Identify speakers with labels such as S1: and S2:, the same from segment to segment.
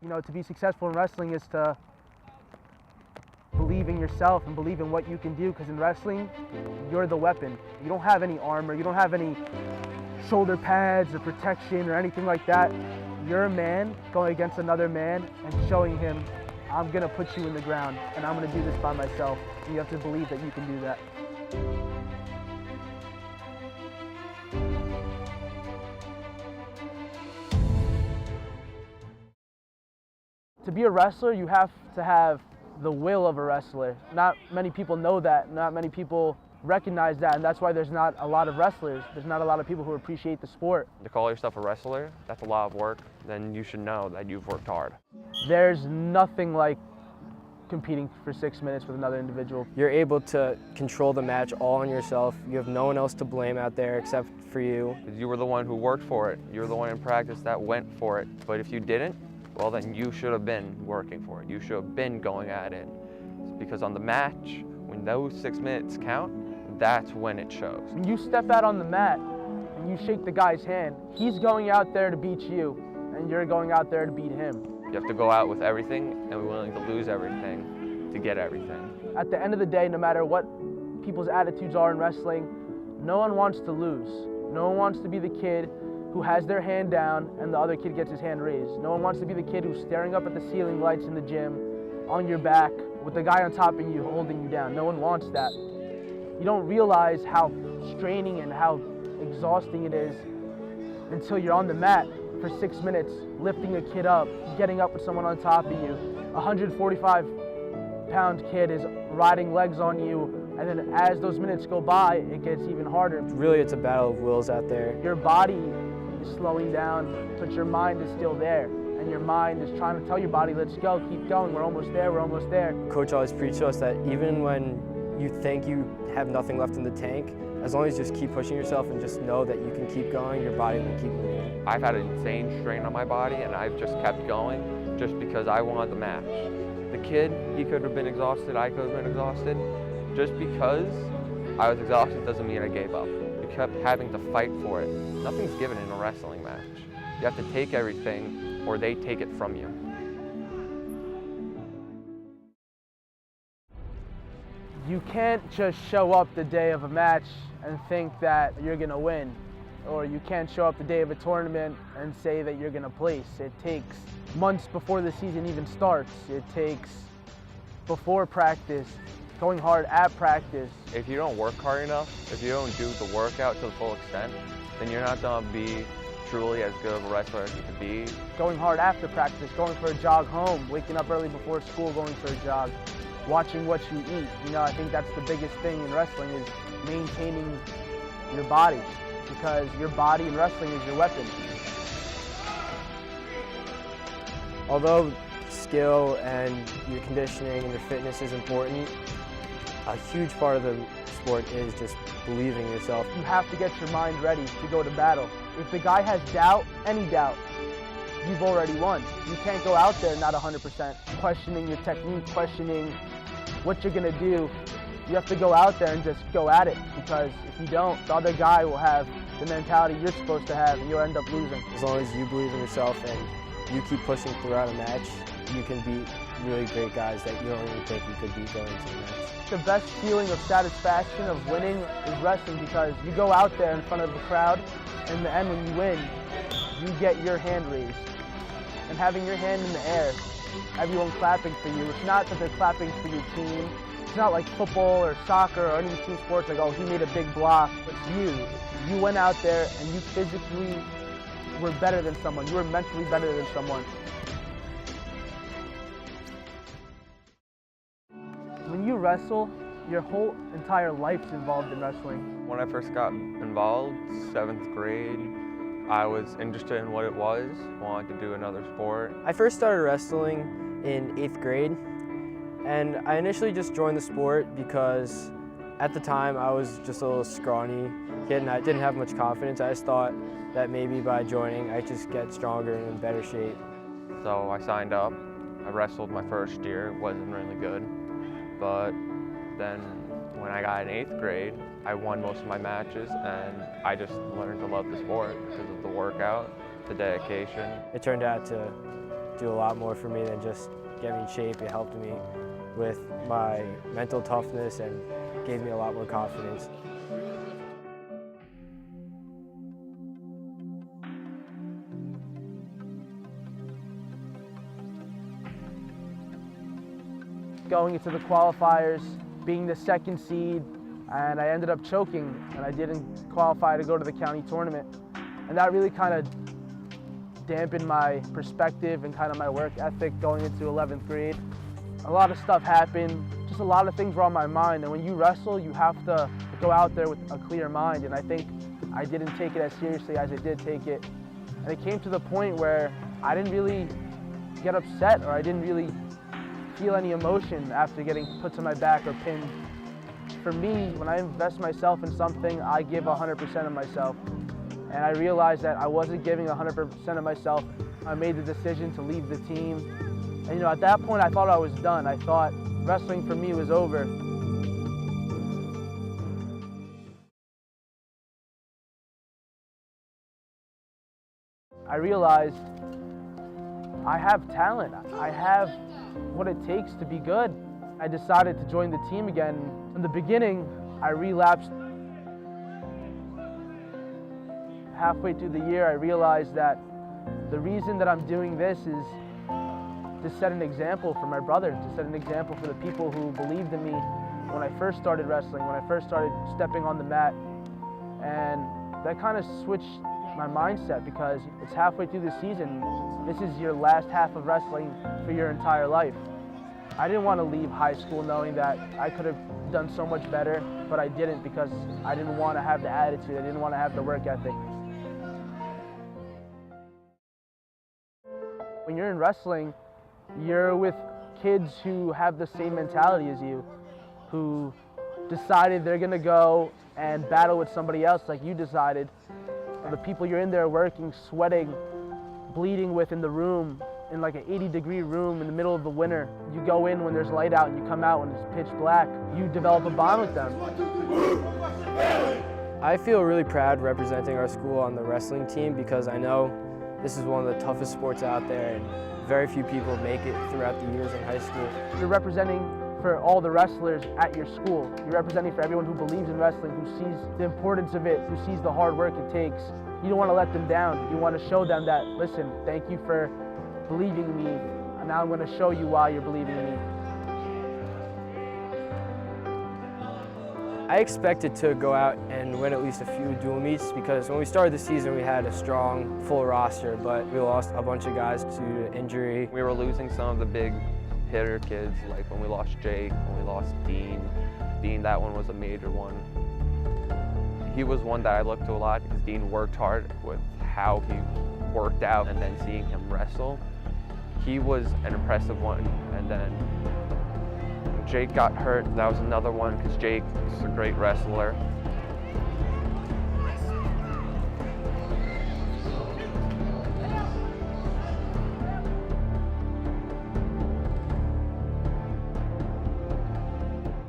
S1: You know, to be successful in wrestling is to believe in yourself and believe in what you can do, because in wrestling, you're the weapon. You don't have any armor, you don't have any shoulder pads or protection or anything like that. You're a man going against another man and showing him, I'm gonna put you in the ground and I'm gonna do this by myself. And you have to believe that you can do that. To be a wrestler, you have to have the will of a wrestler. Not many people know that, not many people recognize that, and that's why there's not a lot of wrestlers. There's not a lot of people who appreciate the sport.
S2: To call yourself a wrestler, that's a lot of work, then you should know that you've worked hard.
S1: There's nothing like competing for 6 minutes with another individual.
S3: You're able to control the match all on yourself. You have no one else to blame out there except for you.
S2: Because you were the one who worked for it. You were the one in practice that went for it. But if you didn't, well, then you should have been working for it. You should have been going at it. Because on the match, when those 6 minutes count, that's when it shows.
S1: When you step out on the mat and you shake the guy's hand, he's going out there to beat you, and you're going out there to beat him.
S2: You have to go out with everything and be willing to lose everything to get everything.
S1: At the end of the day, no matter what people's attitudes are in wrestling, no one wants to lose. No one wants to be the kid who has their hand down and the other kid gets his hand raised. No one wants to be the kid who's staring up at the ceiling lights in the gym on your back with the guy on top of you holding you down. No one wants that. You don't realize how straining and how exhausting it is until you're on the mat for 6 minutes, lifting a kid up, getting up with someone on top of you. A 145-pound kid is riding legs on you, and then as those minutes go by, it gets even harder.
S3: Really, it's a battle of wills out there.
S1: Your body is slowing down, but your mind is still there. And your mind is trying to tell your body, let's go, keep going, we're almost there, we're almost there.
S3: Coach always preached to us that even when you think you have nothing left in the tank, as long as you just keep pushing yourself and just know that you can keep going, your body will keep moving.
S2: I've had an insane strain on my body, and I've just kept going just because I wanted the match. The kid, he could have been exhausted, I could have been exhausted. Just because I was exhausted doesn't mean I gave up. You kept having to fight for it. Nothing's given in a wrestling match. You have to take everything or they take it from you.
S1: You can't just show up the day of a match and think that you're gonna win. Or you can't show up the day of a tournament and say that you're gonna place. It takes months before the season even starts. It takes before practice, going hard at practice.
S2: If you don't work hard enough, if you don't do the workout to the full extent, then you're not gonna be truly as good of a wrestler as you could be.
S1: Going hard after practice, going for a jog home, waking up early before school, going for a jog, watching what you eat. You know, I think that's the biggest thing in wrestling is maintaining your body, because your body in wrestling is your weapon.
S3: Although skill and your conditioning and your fitness is important, a huge part of the sport is just believing in yourself.
S1: You have to get your mind ready to go to battle. If the guy has doubt, any doubt, you've already won. You can't go out there not 100%, questioning your technique, questioning what you're gonna do. You have to go out there and just go at it, because if you don't, the other guy will have the mentality you're supposed to have and you'll end up losing.
S3: As long as you believe in yourself and you keep pushing throughout a match, you can beat really great guys that you don't even think you could beat going into the match.
S1: The best feeling of satisfaction of winning is wrestling, because you go out there in front of the crowd, and in the end when you win, you get your hand raised. And having your hand in the air, everyone clapping for you. It's not that they're clapping for your team. It's not like football or soccer or any team sports like, oh, he made a big block. It's you. You went out there and you physically were better than someone. You were mentally better than someone. When you wrestle, your whole entire life's involved in wrestling.
S2: When I first got involved, 7th grade, I was interested in what it was, wanted to do another sport.
S3: I first started wrestling in 8th grade, and I initially just joined the sport because at the time I was just a little scrawny kid and I didn't have much confidence. I just thought that maybe by joining I'd just get stronger and in better shape.
S2: So I signed up. I wrestled my first year. It wasn't really good. But then when I got in 8th grade, I won most of my matches, and I just learned to love the sport because of the workout, the dedication.
S3: It turned out to do a lot more for me than just get me in shape. It helped me with my mental toughness and gave me a lot more confidence.
S1: Going into the qualifiers, being the second seed, and I ended up choking, and I didn't qualify to go to the county tournament. And that really kind of dampened my perspective and kind of my work ethic going into 11th grade. A lot of stuff happened, just a lot of things were on my mind, and when you wrestle, you have to go out there with a clear mind, and I think I didn't take it as seriously as I did take it. And it came to the point where I didn't really get upset, or I didn't really feel any emotion after getting put to my back or pinned. For me, when I invest myself in something, I give 100% of myself. And I realized that I wasn't giving 100% of myself. I made the decision to leave the team. And at that point, I thought I was done. I thought wrestling for me was over. I realized I have talent. I have what it takes to be good. I decided to join the team again. In the beginning, I relapsed. Halfway through the year, I realized that the reason that I'm doing this is to set an example for my brother, to set an example for the people who believed in me when I first started wrestling, when I first started stepping on the mat. And that kind of switched my mindset, because it's halfway through the season. This is your last half of wrestling for your entire life. I didn't want to leave high school knowing that I could have done so much better, but I didn't, because I didn't want to have the attitude, I didn't want to have the work ethic. When you're in wrestling, you're with kids who have the same mentality as you, who decided they're going to go and battle with somebody else like you decided. And the people you're in there working, sweating, bleeding with in the room, in like an 80-degree room in the middle of the winter. You go in when there's light out and you come out when it's pitch black. You develop a bond with them.
S3: I feel really proud representing our school on the wrestling team, because I know this is one of the toughest sports out there, and very few people make it throughout the years in high school.
S1: You're representing for all the wrestlers at your school. You're representing for everyone who believes in wrestling, who sees the importance of it, who sees the hard work it takes. You don't want to let them down. You want to show them that, listen, thank you for believing in me, and now I'm going to show you why you're believing in me.
S3: I expected to go out and win at least a few dual meets, because when we started the season we had a strong, full roster, but we lost a bunch of guys due to injury.
S2: We were losing some of the big hitter kids, like when we lost Jake, when we lost Dean. Dean, that one was a major one. He was one that I looked to a lot, because Dean worked hard with how he worked out, and then seeing him wrestle. He was an impressive one, and then Jake got hurt. That was another one, because Jake is a great wrestler.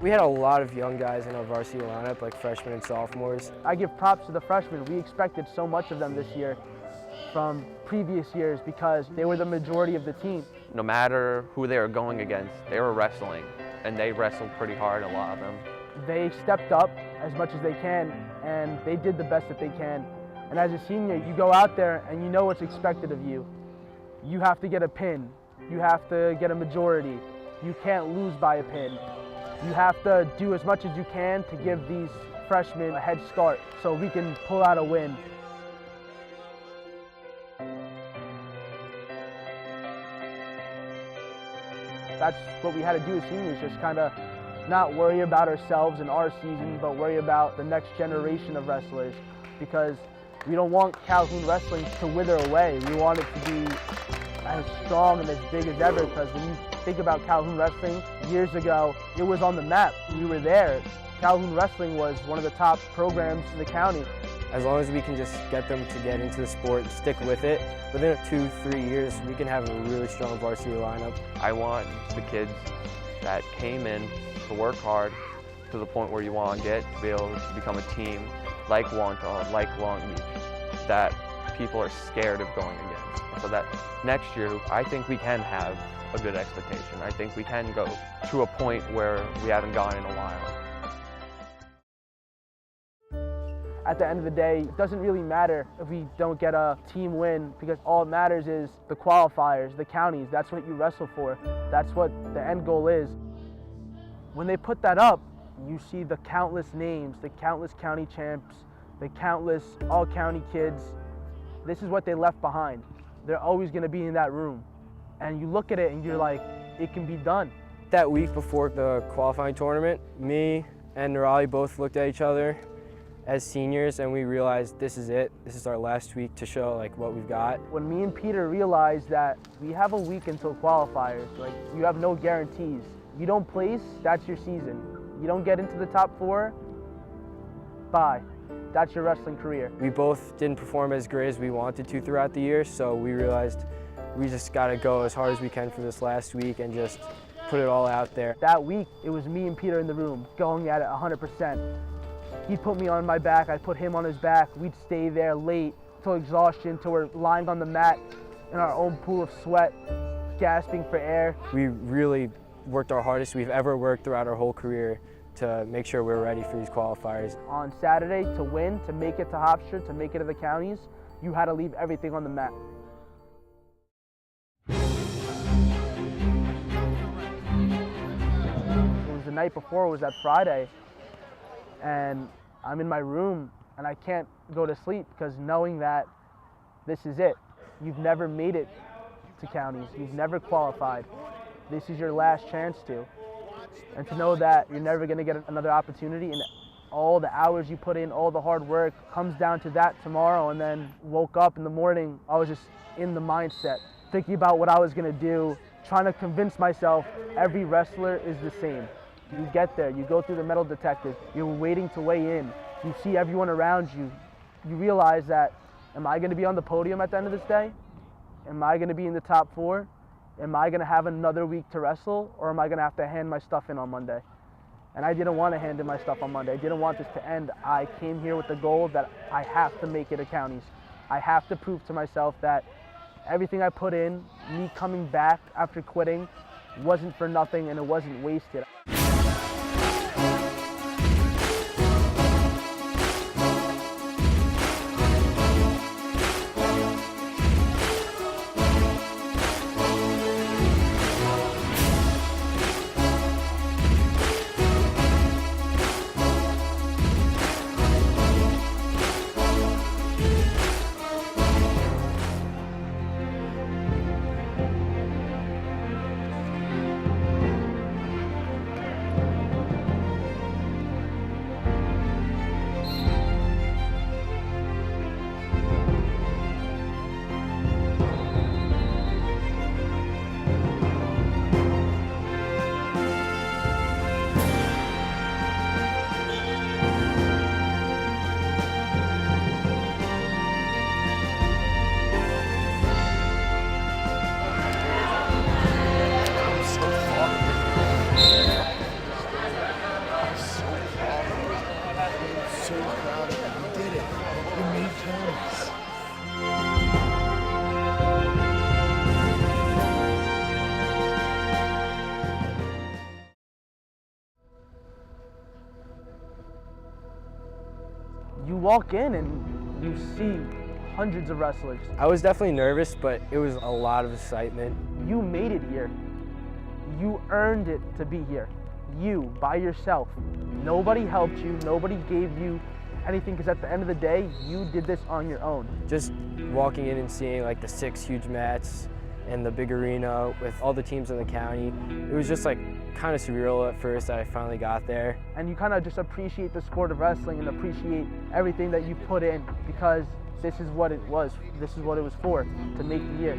S3: We had a lot of young guys in our varsity lineup, like freshmen and sophomores.
S1: I give props to the freshmen. We expected so much of them this year from previous years, because they were the majority of the team.
S2: No matter who they were going against, they were wrestling, and they wrestled pretty hard, a lot of them.
S1: They stepped up as much as they can, and they did the best that they can. And as a senior, you go out there and you know what's expected of you. You have to get a pin. You have to get a majority. You can't lose by a pin. You have to do as much as you can to give these freshmen a head start so we can pull out a win. That's what we had to do as seniors, just kind of not worry about ourselves and our season, but worry about the next generation of wrestlers, because we don't want Calhoun wrestling to wither away. We want it to be as strong and as big as ever, because when you think about Calhoun wrestling, years ago, it was on the map. We were there. Calhoun wrestling was one of the top programs in the county.
S3: As long as we can just get them to get into the sport and stick with it, within 2-3 years, we can have a really strong varsity lineup.
S2: I want the kids that came in to work hard to the point where you want to get, to be able to become a team like Wantagh, like Long Beach, that people are scared of going against. So that next year, I think we can have a good expectation. I think we can go to a point where we haven't gone in a while.
S1: At the end of the day, it doesn't really matter if we don't get a team win, because all that matters is the qualifiers, the counties. That's what you wrestle for. That's what the end goal is. When they put that up, you see the countless names, the countless county champs, the countless all-county kids. This is what they left behind. They're always going to be in that room. And you look at it and you're like, it can be done.
S3: That week before the qualifying tournament, me and Nurali both looked at each other as seniors and we realized this is it. This is our last week to show like what we've got.
S1: When me and Peter realized that we have a week until qualifiers, like you have no guarantees. You don't place, that's your season. You don't get into the top 4, bye. That's your wrestling career.
S3: We both didn't perform as great as we wanted to throughout the year, so we realized we just gotta go as hard as we can for this last week and just put it all out there.
S1: That week, it was me and Peter in the room, going at it 100%. He'd put me on my back, I'd put him on his back. We'd stay there late till exhaustion, till we're lying on the mat in our own pool of sweat, gasping for air.
S3: We really worked our hardest we've ever worked throughout our whole career to make sure we're ready for these qualifiers.
S1: On Saturday, to win, to make it to Hofstra, to make it to the counties, you had to leave everything on the mat. It was the night before, it was that Friday, and I'm in my room and I can't go to sleep because knowing that this is it. You've never made it to counties, you've never qualified. This is your last chance to. And to know that you're never gonna get another opportunity and all the hours you put in, all the hard work comes down to that tomorrow. And then woke up in the morning, I was just in the mindset, thinking about what I was gonna do, trying to convince myself every wrestler is the same. You get there, you go through the metal detectors, you're waiting to weigh in, you see everyone around you, you realize that, am I gonna be on the podium at the end of this day? Am I gonna be in the top 4? Am I gonna have another week to wrestle, or am I gonna have to hand my stuff in on Monday? And I didn't want to hand in my stuff on Monday. I didn't want this to end. I came here with the goal that I have to make it to counties. I have to prove to myself that everything I put in, me coming back after quitting, wasn't for nothing and it wasn't wasted. You walk in and you see hundreds of wrestlers.
S3: I was definitely nervous, but it was a lot of excitement.
S1: You made it here. You earned it to be here. You, by yourself. Nobody helped you, nobody gave you anything, because at the end of the day, you did this on your own.
S3: Just walking in and seeing like the 6 huge mats and the big arena with all the teams in the county, it was just like kind of surreal at first that I finally got there.
S1: And you kind of just appreciate the sport of wrestling and appreciate everything that you put in, because this is what it was. This is what it was for, to make the year.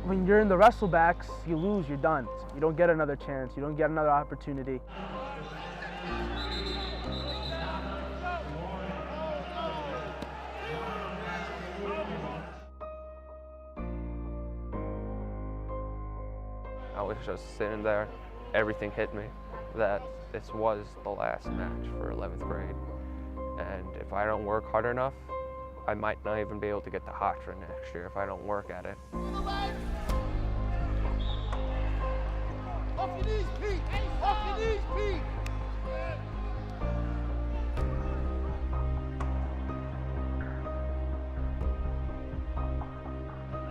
S1: When you're in the wrestlebacks, you lose, you're done. You don't get another chance, you don't get another opportunity.
S2: I was just sitting there, everything hit me. that this was the last match for 11th grade. And if I don't work hard enough, I might not even be able to get the Hotchra next year if I don't work at it.
S4: Off your knees, Pete! Off your knees, Pete!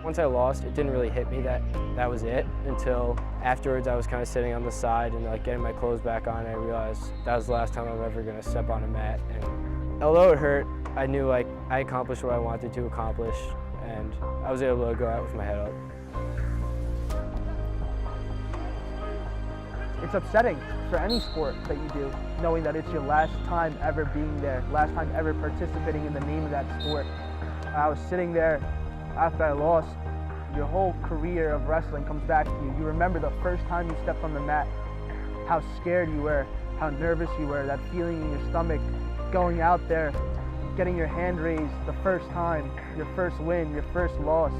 S3: Once I lost, it didn't really hit me that that was it until afterwards I was kind of sitting on the side and like getting my clothes back on, and I realized that was the last time I'm ever going to step on a mat. And although it hurt, I knew like I accomplished what I wanted to accomplish, and I was able to go out with my head up.
S1: It's upsetting for any sport that you do, knowing that it's your last time ever being there, last time ever participating in the name of that sport. I was sitting there after I lost. Your whole career of wrestling comes back to you. You remember the first time you stepped on the mat, how scared you were, how nervous you were, that feeling in your stomach, going out there, getting your hand raised the first time, your first win, your first loss.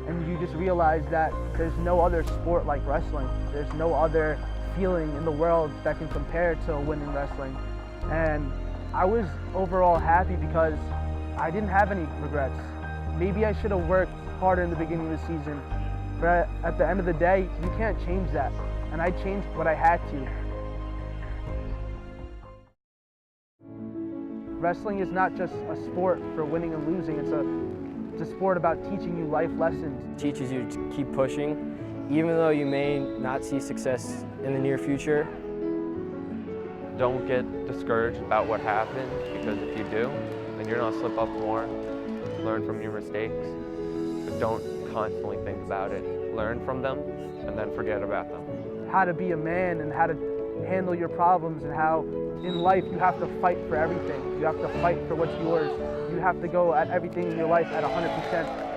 S1: And you just realize that there's no other sport like wrestling. There's no other feeling in the world that can compare to a win in wrestling. And I was overall happy because I didn't have any regrets. Maybe I should have worked harder in the beginning of the season, but at the end of the day, you can't change that. And I changed what I had to. Wrestling is not just a sport for winning and losing. It's a sport about teaching you life lessons.
S3: It teaches you to keep pushing, even though you may not see success in the near future.
S2: Don't get discouraged about what happened, because if you do, then you're gonna slip up more. Learn from your mistakes, but don't constantly think about it. Learn from them and then forget about them.
S1: How to be a man and how to handle your problems, and how in life you have to fight for everything. You have to fight for what's yours. You have to go at everything in your life at 100%.